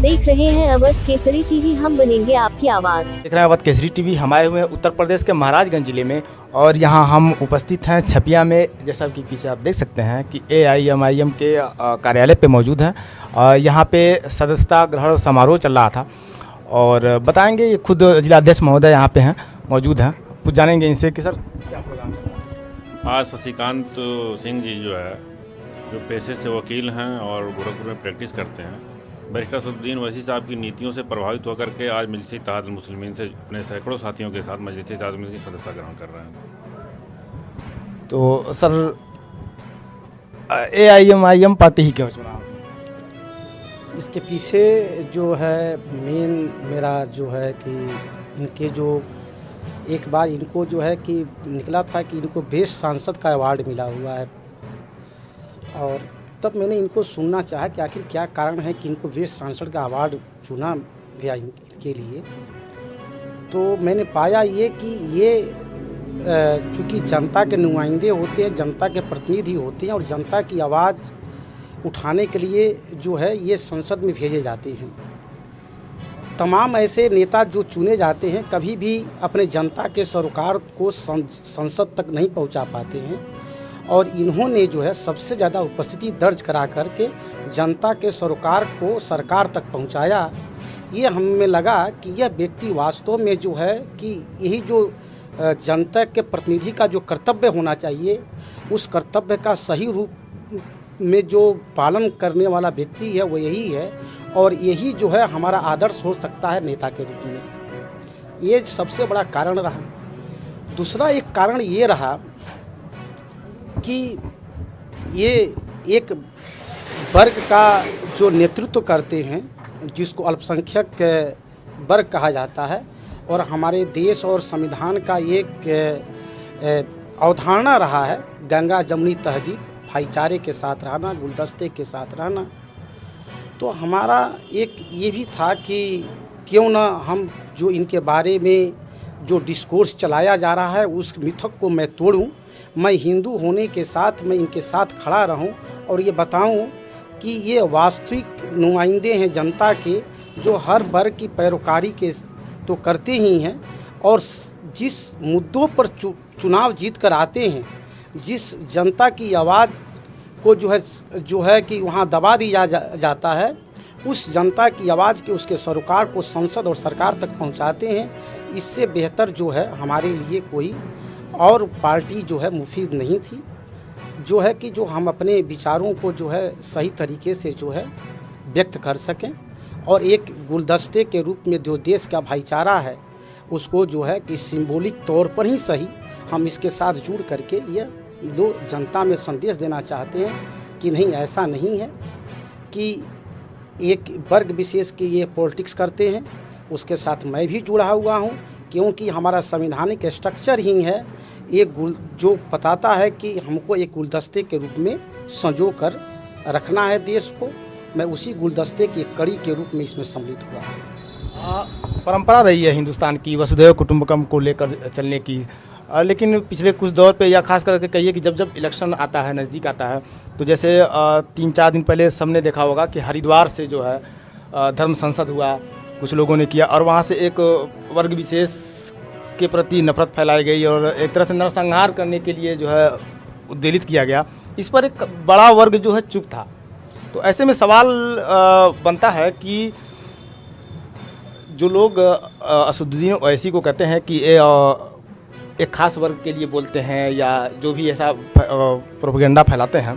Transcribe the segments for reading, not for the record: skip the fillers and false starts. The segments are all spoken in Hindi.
देख रहे हैं अवध केसरी टीवी, हम बनेंगे आपकी आवाज़। देख रहे हैं अवध केसरी टीवी। हम आए हुए हैं उत्तर प्रदेश के महाराजगंज जिले में और यहाँ हम उपस्थित हैं छपिया में। जैसा कि पीछे आप देख सकते हैं कि AIMIM के कार्यालय पे मौजूद हैं। यहाँ पे सदस्यता ग्रहण समारोह चल रहा था और बताएंगे, खुद जिलाध्यक्ष महोदय यहाँ पे हैं, मौजूद हैं। कुछ जानेंगे इनसे कि सर क्या प्रोग्राम चल रहा है। आज शशिकांत सिंह जी जो पेशे से वकील हैं और गोरखपुर में प्रैक्टिस करते हैं, बैरिस्टर असदुद्दीन ओवैसी साहब की नीतियों से प्रभावित होकर के आज मजलिस इत्तेहादुल मुस्लिमीन से अपने सैकड़ों साथियों के साथ मजलिस इत्तेहादुल मुस्लिमीन की सदस्यता ग्रहण कर रहे हैं। तो सर AIMIM पार्टी ही क्यों चुना? इसके पीछे जो है मेन मेरा जो है कि इनके जो एक बार इनको जो है कि निकला था कि इनको बेस्ट सांसद का अवार्ड मिला हुआ है और तब मैंने इनको सुनना चाहा कि आखिर क्या कारण है कि इनको बेस्ट सांसद का अवार्ड चुना गया इनके लिए। तो मैंने पाया ये कि ये चूँकि जनता के नुमाइंदे होते हैं, जनता के प्रतिनिधि होते हैं और जनता की आवाज़ उठाने के लिए जो है ये संसद में भेजे जाते हैं। तमाम ऐसे नेता जो चुने जाते हैं कभी भी अपने जनता के सरोकार को संसद तक नहीं पहुंचा पाते हैं और इन्होंने जो है सबसे ज़्यादा उपस्थिति दर्ज करा करके जनता के सरोकार को सरकार तक पहुंचाया। ये हमें लगा कि यह व्यक्ति वास्तव में जो है कि यही जो जनता के प्रतिनिधि का जो कर्तव्य होना चाहिए उस कर्तव्य का सही रूप में जो पालन करने वाला व्यक्ति है वो यही है और यही जो है हमारा आदर्श हो सकता है नेता के रूप में। ये सबसे बड़ा कारण रहा। दूसरा एक कारण ये रहा कि ये एक वर्ग का जो नेतृत्व करते हैं जिसको अल्पसंख्यक वर्ग कहा जाता है और हमारे देश और संविधान का एक अवधारणा रहा है गंगा जमुनी तहजीब, भाईचारे के साथ रहना, गुलदस्ते के साथ रहना। तो हमारा एक ये भी था कि क्यों ना हम जो इनके बारे में जो डिस्कोर्स चलाया जा रहा है उस मिथक को मैं तोड़ूं, मैं हिंदू होने के साथ मैं इनके साथ खड़ा रहूं और ये बताऊं कि ये वास्तविक नुमाइंदे हैं जनता के जो हर वर्ग की पैरोकारी के तो करते ही हैं और जिस मुद्दों पर चुनाव जीत कर आते हैं, जिस जनता की आवाज़ को जो है कि वहाँ दबा दिया जाता है, उस जनता की आवाज़ के उसके सरोकार को संसद और सरकार तक पहुँचाते हैं। इससे बेहतर जो है हमारे लिए कोई और पार्टी जो है मुफीद नहीं थी, जो है कि जो हम अपने विचारों को जो है सही तरीके से जो है व्यक्त कर सकें और एक गुलदस्ते के रूप में जो देश का भाईचारा है उसको जो है कि सिंबॉलिक तौर पर ही सही हम इसके साथ जुड़ करके यह लोग जनता में संदेश देना चाहते हैं कि नहीं, ऐसा नहीं है कि एक वर्ग विशेष की ये पॉलिटिक्स करते हैं। उसके साथ मैं भी जुड़ा हुआ हूँ क्योंकि हमारा संवैधानिक स्ट्रक्चर ही है एक जो बताता है कि हमको एक गुलदस्ते के रूप में संजो कर रखना है देश को। मैं उसी गुलदस्ते की कड़ी के रूप में इसमें सम्मिलित हुआ। परंपरा रही है हिंदुस्तान की वसुधैव कुटुंबकम को लेकर चलने की, लेकिन पिछले कुछ दौर पे या खास करके कहिए कि जब जब इलेक्शन आता है, नज़दीक आता है, तो जैसे 3-4 दिन पहले सबने देखा होगा कि हरिद्वार से जो है धर्म संसद हुआ, कुछ लोगों ने किया और वहाँ से एक वर्ग विशेष के प्रति नफरत फैलाई गई और एक तरह से नरसंहार करने के लिए जो है उद्वेलित किया गया। इस पर एक बड़ा वर्ग जो है चुप था। तो ऐसे में सवाल बनता है कि जो लोग असदुद्दीन ओवैसी को कहते हैं कि एक खास वर्ग के लिए बोलते हैं या जो भी ऐसा प्रोपेगेंडा फैलाते हैं,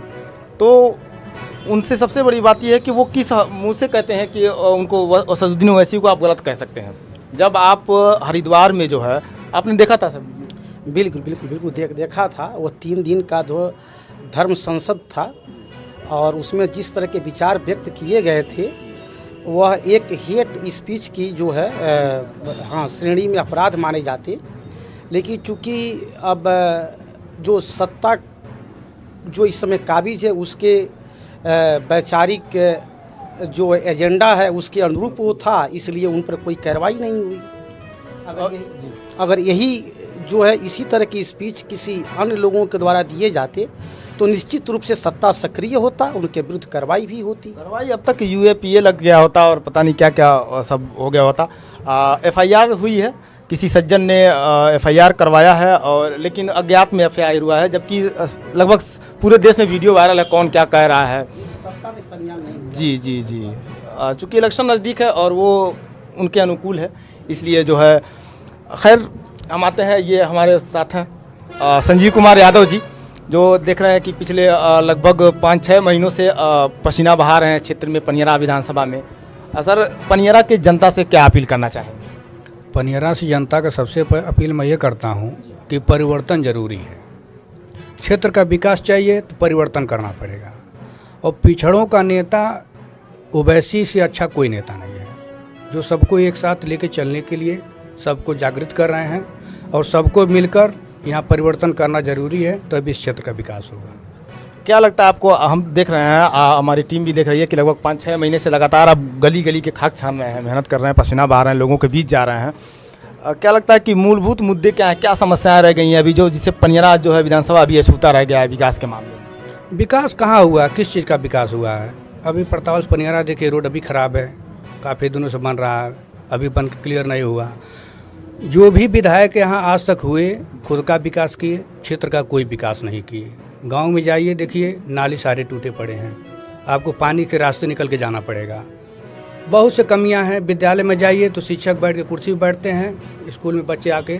तो उनसे सबसे बड़ी बात यह है कि वो किस मुंह से कहते हैं कि उनको असदुद्दीन ओवैसी को आप गलत कह सकते हैं, जब आप हरिद्वार में जो है आपने देखा था सब। बिल्कुल देखा था। वो 3 दिन का जो धर्म संसद था और उसमें जिस तरह के विचार व्यक्त किए गए थे वह एक हेट स्पीच की जो है श्रेणी में अपराध माने जाते। लेकिन चूँकि अब जो सत्ता जो इस समय काबिज है उसके वैचारिक जो एजेंडा है उसके अनुरूप वो था, इसलिए उन पर कोई कार्रवाई नहीं हुई। अगर यही जो है इसी तरह की स्पीच किसी अन्य लोगों के द्वारा दिए जाते तो निश्चित रूप से सत्ता सक्रिय होता, उनके विरुद्ध कार्रवाई भी होती। कार्रवाई अब तक यूएपीए लग गया होता और पता नहीं क्या क्या सब हो गया होता। एफआईआर हुई है, किसी सज्जन ने एफआईआर करवाया है, और लेकिन अज्ञात में एफआईआर हुआ है, जबकि लगभग पूरे देश में वीडियो वायरल है कौन क्या कह रहा है। सत्ता में संज्ञान नहीं। जी जी जी, चूँकि इलेक्शन नज़दीक है और वो उनके अनुकूल है, इसलिए जो है खैर हम आते हैं। ये हमारे साथ हैं संजीव कुमार यादव जी, जो देख रहे हैं कि पिछले लगभग 5-6 महीनों से पसीना बहा रहे हैं क्षेत्र में, पनियरा विधानसभा में। सर, पनियरा की जनता से क्या अपील करना चाहेंगे? पनियरा से जनता का सबसे अपील मैं ये करता हूँ कि परिवर्तन जरूरी है। क्षेत्र का विकास चाहिए तो परिवर्तन करना पड़ेगा, और पिछड़ों का नेता ओवैसी से अच्छा कोई नेता नहीं है, जो सबको एक साथ लेके चलने के लिए सबको जागृत कर रहे हैं, और सबको मिलकर यहाँ परिवर्तन करना जरूरी है, तभी इस क्षेत्र का विकास होगा। क्या लगता है आपको? हम देख रहे हैं, हमारी टीम भी देख रही है कि लगभग 5-6 महीने से लगातार आप गली गली के खाक छान रहे हैं, मेहनत कर रहे हैं, पसीना बहा रहे हैं, लोगों के बीच जा रहे हैं। क्या लगता है कि मूलभूत मुद्दे क्या हैं, क्या समस्याएं रह गई हैं अभी जो जिससे पनियरा जो है विधानसभा अभी अछूता रह गया है विकास के मामले में? विकास कहाँ हुआ, किस चीज़ का विकास हुआ है? अभी प्रताप पनियरा देखिए, रोड अभी ख़राब है, काफ़ी दिनों से बन रहा है, अभी बन के क्लियर नहीं हुआ। जो भी विधायक यहाँ आज तक हुए, खुद का विकास किए, क्षेत्र का कोई विकास नहीं किए। गांव में जाइए, देखिए नाली सारे टूटे पड़े हैं, आपको पानी के रास्ते निकल के जाना पड़ेगा। बहुत से कमियां हैं। विद्यालय में जाइए तो शिक्षक बैठ के कुर्सी पर बैठते हैं, स्कूल में बच्चे आके